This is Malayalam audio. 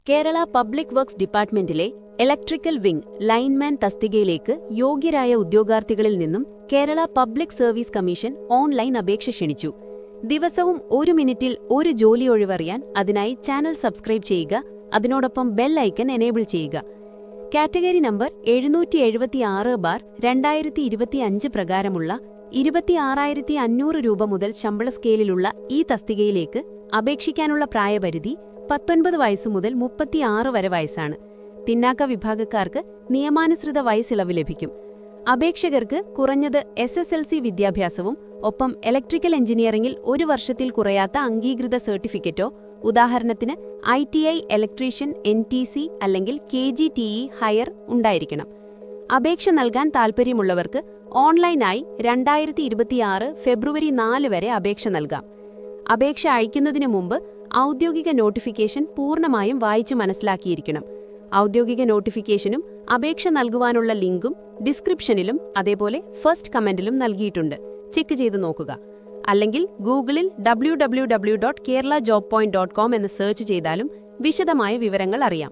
കേരള പബ്ലിക് വർക്ക്സ് ഡിപ്പാർട്ട്മെന്റിലെ ഇലക്ട്രിക്കൽ വിംഗ് ലൈൻമാൻ തസ്തികയിലേക്ക് യോഗ്യരായ ഉദ്യോഗാർത്ഥികളിൽ നിന്നും Kerala public service commission online അപേക്ഷ ക്ഷണിച്ചു. ദിവസവും 1 മിനിറ്റിൽ ഒരു ജോലി ഒഴിവറിയാൻ അതിനായി ചാനൽ സബ്സ്ക്രൈബ് ചെയ്യുക. അതിനോടൊപ്പം ബെൽ ഐക്കൺ എനേബിൾ ചെയ്യുക. കാറ്റഗറി നമ്പർ 776/2025 പ്രകാരമുള്ള 26,500 രൂപ മുതൽ ശമ്പള സ്കെയിലിലുള്ള ഈ തസ്തികയിലേക്ക് അപേക്ഷിക്കാനുള്ള പ്രായപരിധി 19 വയസ്സു മുതൽ 36 വരെ വയസ്സാണ്. പിന്നാക്ക വിഭാഗക്കാർക്ക് നിയമാനുസൃത വയസ്സിളവ് ലഭിക്കും. അപേക്ഷകർക്ക് കുറഞ്ഞത് SSLC വിദ്യാഭ്യാസവും ഒപ്പം ഇലക്ട്രിക്കൽ എഞ്ചിനീയറിംഗിൽ 1 വർഷത്തിൽ കുറയാത്ത അംഗീകൃത സർട്ടിഫിക്കറ്റോ, ഉദാഹരണത്തിന് ITI ഇലക്ട്രീഷ്യൻ NTC അല്ലെങ്കിൽ KGTE ഹയർ ഉണ്ടായിരിക്കണം. അപേക്ഷ നൽകാൻ താൽപ്പര്യമുള്ളവർക്ക് ഓൺലൈനായി 2026 ഫെബ്രുവരി 4 വരെ അപേക്ഷ നൽകാം. അപേക്ഷ അയക്കുന്നതിനു മുമ്പ് ഔദ്യോഗിക നോട്ടിഫിക്കേഷൻ പൂർണ്ണമായും വായിച്ചു മനസ്സിലാക്കിയിരിക്കണം. ഔദ്യോഗിക നോട്ടിഫിക്കേഷനും അപേക്ഷ നൽകുവാനുള്ള ലിങ്കും ഡിസ്ക്രിപ്ഷനിലും അതേപോലെ ഫസ്റ്റ് കമന്റിലും നൽകിയിട്ടുണ്ട്. ചെക്ക് ചെയ്ത് നോക്കുക. അല്ലെങ്കിൽ ഗൂഗിളിൽ www.keralajobpoint.com എന്ന് സെർച്ച് ചെയ്താലും വിശദമായ വിവരങ്ങൾ അറിയാം.